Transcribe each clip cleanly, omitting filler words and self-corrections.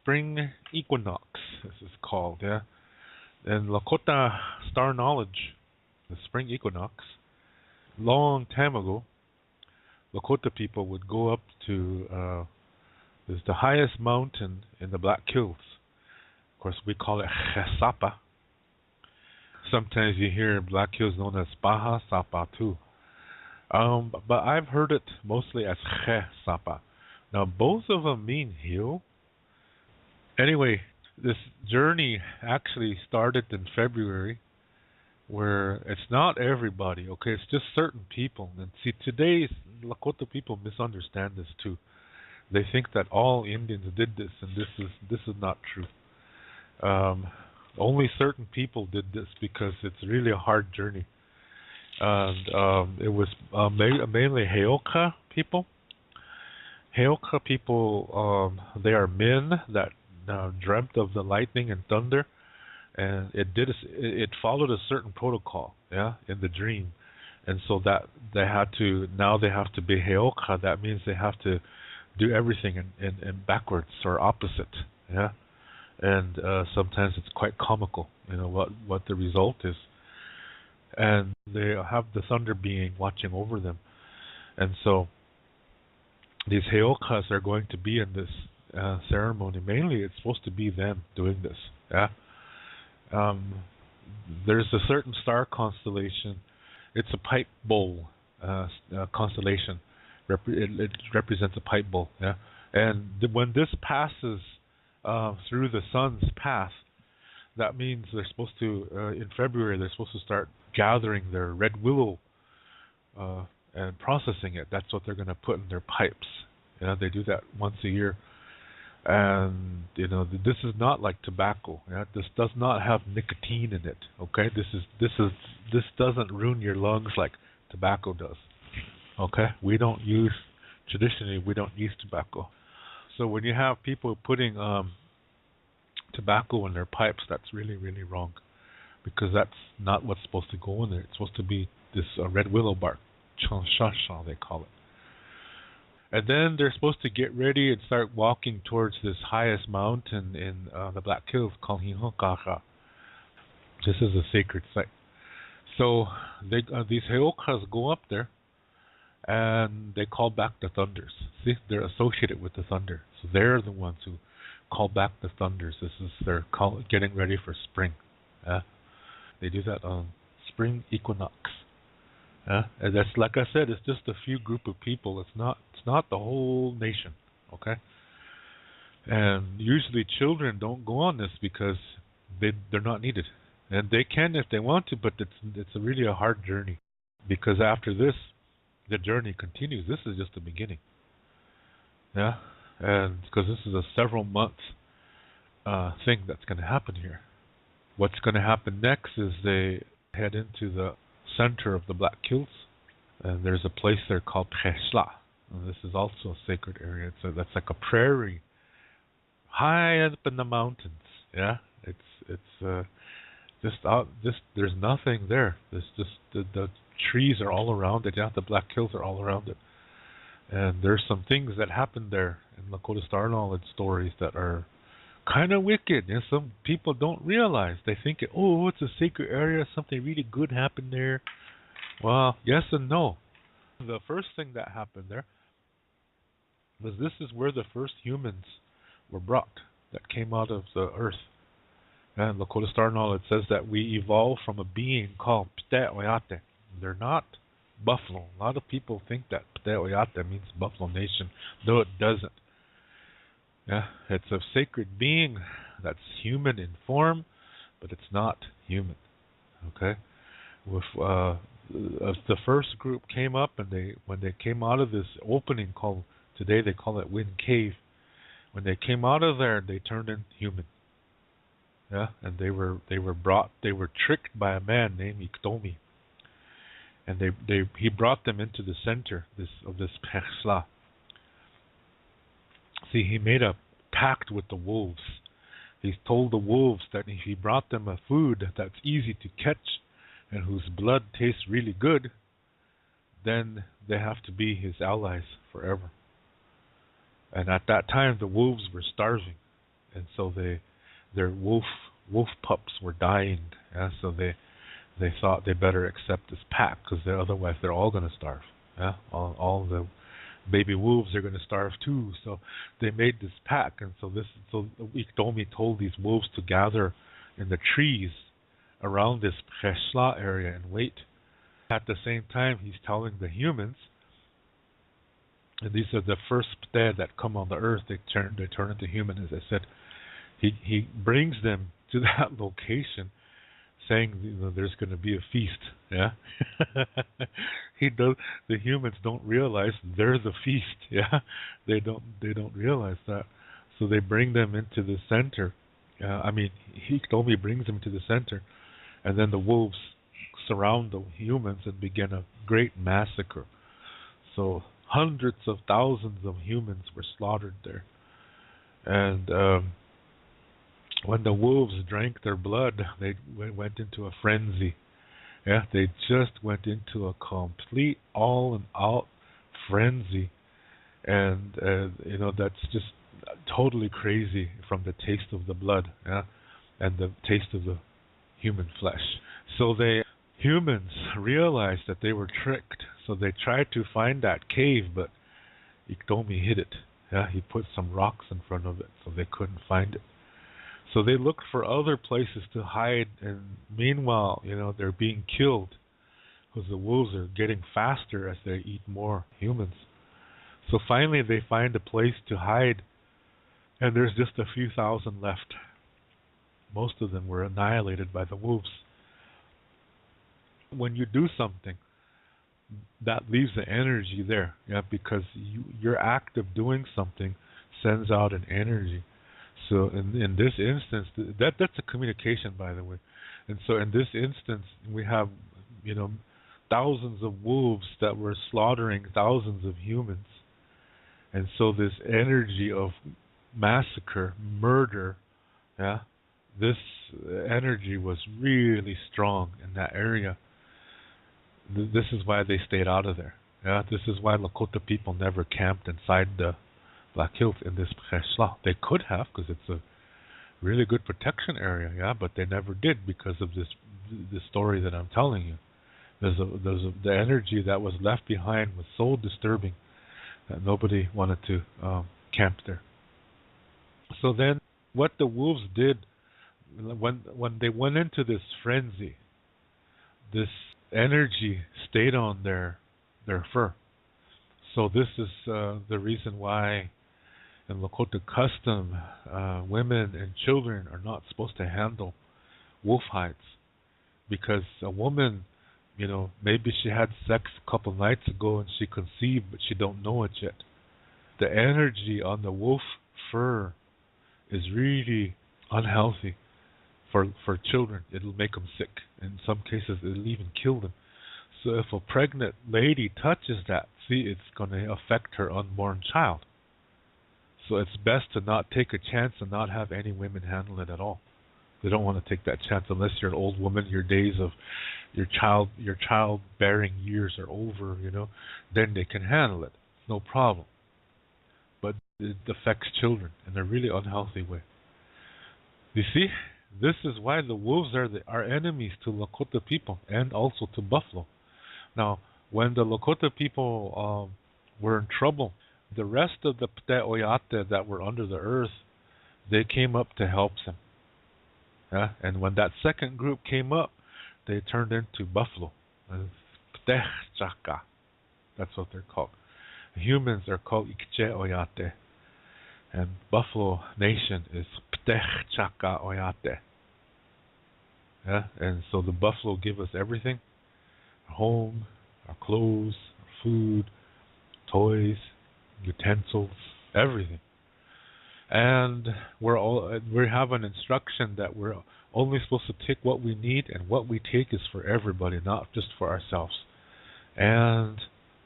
spring equinox, this is called, yeah. And Lakota star knowledge, the spring equinox, long time ago, Lakota people would go up to is the highest mountain in the Black Hills. Of course, we call it Sapa. Sometimes you hear Black Hills known as Baja Sapa too. But I've heard it mostly as Sapa. Now, both of them mean hill. Anyway, this journey actually started in February, where it's not everybody, okay? It's just certain people. And see, today's Lakota people misunderstand this too. They think that all Indians did this, and this is not true. Only certain people did this because it's really a hard journey. And it was mainly Heoka people. Heoka people, they are men that dreamt of the lightning and thunder, and it followed a certain protocol, yeah, in the dream, and so that they have to be Heoka. That means they have to do everything in backwards or opposite, yeah, and sometimes it's quite comical, what the result is, and they have the thunder being watching over them, and so these Heokas are going to be in this ceremony. Mainly, it's supposed to be them doing this, yeah. There's a certain star constellation. It's a pipe bowl constellation. It represents a pipe bowl. Yeah, and when this passes through the sun's path, that means they're supposed to in February they're supposed to start gathering their red willow and processing it. That's what they're going to put in their pipes. Yeah, they do that once a year. And this is not like tobacco. Yeah? This does not have nicotine in it. Okay, this doesn't ruin your lungs like tobacco does. Okay, traditionally we don't use tobacco. So when you have people putting tobacco in their pipes, that's really, really wrong, because that's not what's supposed to go in there. It's supposed to be this red willow bark, chonshasha they call it. And then they're supposed to get ready and start walking towards this highest mountain in the Black Hills called Hinokaha. This is a sacred site. So these Heokas go up there and they call back the thunders. See, they're associated with the thunder. So they're the ones who call back the thunders. They're getting ready for spring. They do that on spring equinox. And that's, like I said, it's just a few group of people. It's not the whole nation, okay? And usually children don't go on this because they're not needed, and they can if they want to, but it's really a hard journey, because after this, the journey continues. This is just the beginning, yeah, and because this is a several month thing that's going to happen here. What's going to happen next is they head into the center of the Black Hills, and there's a place there called Presla. And this is also a sacred area. That's like a prairie, high up in the mountains. Yeah, it's there's nothing there. There's just the trees are all around it. Yeah, the Black Hills are all around it, and there's some things that happen there in Lakota Star Knowledge stories that are kind of wicked. And some people don't realize. They think, oh, it's a sacred area, something really good happened there. Well, yes and no. The first thing that happened there was this is where the first humans were brought, that came out of the earth. And Lakota Star Knowledge says that we evolved from a being called Pte Oyate. They're not buffalo. A lot of people think that Pte Oyate means Buffalo Nation, though it doesn't. Yeah, it's a sacred being that's human in form, but it's not human. Okay, with the first group came up, and when they came out of this opening called today they call it Wind Cave, when they came out of there, they turned into human. Yeah, and they were tricked by a man named Iktomi, and he brought them into the center of this Persla. See, he made a pact with the wolves. He told the wolves that if he brought them a food that's easy to catch and whose blood tastes really good, then they have to be his allies forever. And at that time, the wolves were starving. and so their wolf pups were dying. Yeah, so they thought they better accept this pack because otherwise they're all going to starve. Yeah, all the baby wolves are going to starve too. So they made this pack, and so Iktomi told these wolves to gather in the trees around this Preshla area and wait. At the same time, he's telling the humans, and these are the first Pte that come on the earth. They turn into human, as I said. He brings them to that location, saying there's going to be a feast. Yeah, he does. The humans don't realize they're the feast. Yeah, they don't realize that. So they bring them into the center. He told me brings them to the center, and then the wolves surround the humans and begin a great massacre. So hundreds of thousands of humans were slaughtered there, and when the wolves drank their blood, they went into a frenzy. Yeah, they just went into a complete all-and-out frenzy, and that's just totally crazy from the taste of the blood, yeah, and the taste of the human flesh. So humans realized that they were tricked, so they tried to find that cave, but Iktomi hid it. Yeah, he put some rocks in front of it, so they couldn't find it. So they looked for other places to hide, and meanwhile, they're being killed because the wolves are getting faster as they eat more humans. So finally, they find a place to hide, and there's just a few thousand left. Most of them were annihilated by the wolves. When you do something, that leaves the energy there, yeah, because your act of doing something sends out an energy. So in this instance, that's a communication, by the way. And so in this instance, we have, thousands of wolves that were slaughtering thousands of humans. And so this energy of massacre, murder, yeah, this energy was really strong in that area. This is why they stayed out of there. Yeah, this is why Lakota people never camped inside the Black Hills in this Preshla. They could have, because it's a really good protection area, yeah, but they never did because of this story that I'm telling you. The energy that was left behind was so disturbing that nobody wanted to camp there. So then, what the wolves did when they went into this frenzy, this energy stayed on their fur. So this is the reason why in Lakota custom, women and children are not supposed to handle wolf hides, because a woman, maybe she had sex a couple nights ago and she conceived, but she don't know it yet. The energy on the wolf fur is really unhealthy for children. It'll make them sick. In some cases, it'll even kill them. So if a pregnant lady touches that, it's going to affect her unborn child. So it's best to not take a chance and not have any women handle it at all. They don't want to take that chance unless you're an old woman. Your days of your childbearing years are over. Then they can handle it, no problem. But it affects children in a really unhealthy way. You see, this is why the wolves are enemies to Lakota people and also to buffalo. Now, when the Lakota people were in trouble, the rest of the Pte Oyate that were under the earth, they came up to help them. Yeah? And when that second group came up, they turned into buffalo. Pte Chaka. That's what they're called. Humans are called Ikche Oyate. And Buffalo Nation is Pte Chaka Oyate. Yeah? And so the buffalo give us everything. Our home, our clothes, our food, toys, utensils, everything. And we have an instruction that we're only supposed to take what we need, and what we take is for everybody, not just for ourselves. And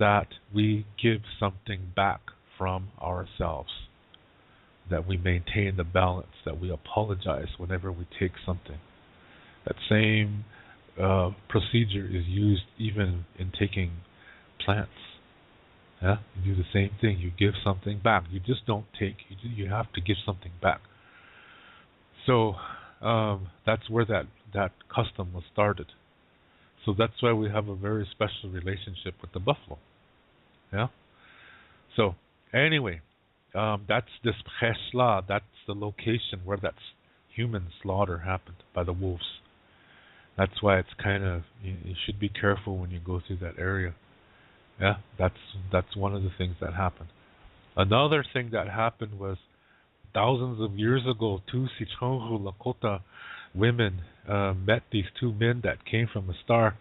that we give something back from ourselves. That we maintain the balance, that we apologize whenever we take something. That same procedure is used even in taking plants. Yeah, you do the same thing. You give something back. You just don't take. You have to give something back. So that's where that custom was started. So that's why we have a very special relationship with the buffalo. Yeah. So anyway, that's this Cheshla. That's the location where that human slaughter happened by the wolves. That's why it's kind of you should be careful when you go through that area. Yeah, that's one of the things that happened. Another thing that happened was thousands of years ago, two Sicangu Lakota women met these two men that came from a star,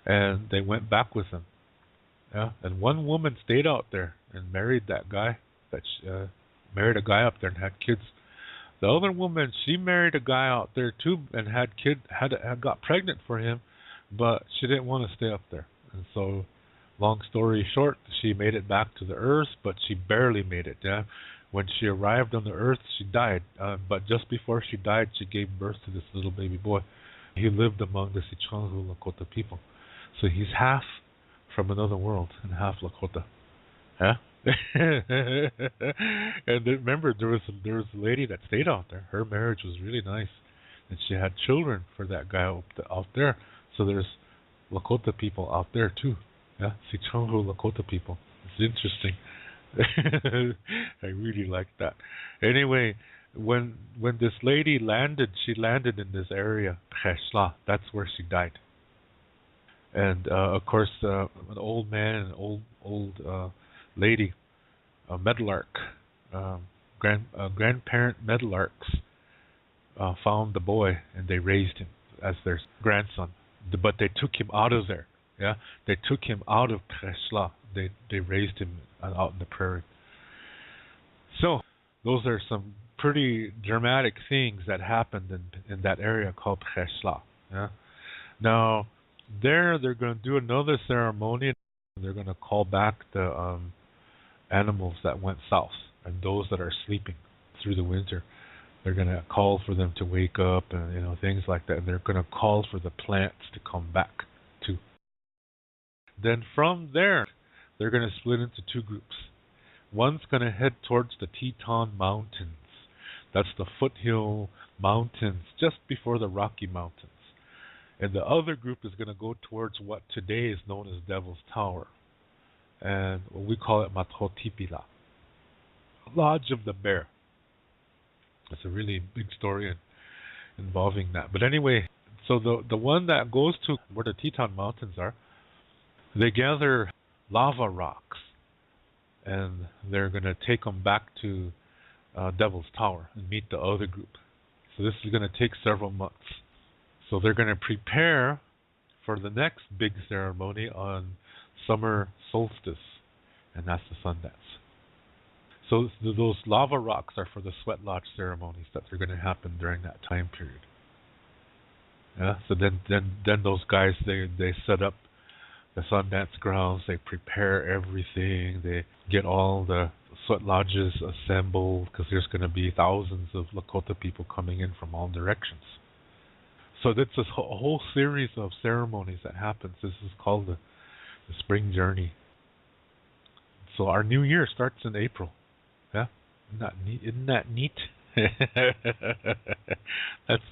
and they went back with them. Yeah, and one woman stayed out there and married that guy. Married a guy up there and had kids. The other woman, she married a guy out there too and had got pregnant for him, but she didn't want to stay up there. And so, long story short, she made it back to the earth, but she barely made it. Yeah, when she arrived on the earth, she died. But just before she died, she gave birth to this little baby boy. He lived among the Sicangu Lakota people, so he's half from another world and half Lakota. Yeah. And remember, there was a lady that stayed out there. Her marriage was really nice, and she had children for that guy out there. So there's Lakota people out there too. Yeah, Sicangu Lakota people. It's interesting. I really like that. Anyway, when this lady landed, she landed in this area, Cheshla. That's where she died. And of course, an old man and old lady, a meadowlark, grandparent meadowlarks, found the boy and they raised him as their grandson. But they took him out of there. Yeah, they took him out of Cheshla. They raised him out in the prairie. So those are some pretty dramatic things that happened in that area called Cheshla. Yeah. Now they're going to do another ceremony. They're going to call back the animals that went south and those that are sleeping through the winter. They're going to call for them to wake up and things like that. And they're going to call for the plants to come back too. Then from there, they're going to split into two groups. One's going to head towards the Teton Mountains. That's the foothill mountains just before the Rocky Mountains. And the other group is going to go towards what today is known as Devil's Tower. And we call it Matotipila, Lodge of the Bear. It's a really big story involving that. But anyway, so the one that goes to where the Teton Mountains are, they gather lava rocks, and they're going to take them back to Devil's Tower and meet the other group. So this is going to take several months. So they're going to prepare for the next big ceremony on summer solstice, and that's the Sundance. So those lava rocks are for the sweat lodge ceremonies that are going to happen during that time period. Yeah. So then those guys they set up the Sundance grounds. They prepare everything. They get all the sweat lodges assembled because there's going to be thousands of Lakota people coming in from all directions. So that's a whole series of ceremonies that happens. This is called the spring journey. So our new year starts in April. Yeah, isn't that neat? Isn't that neat? That's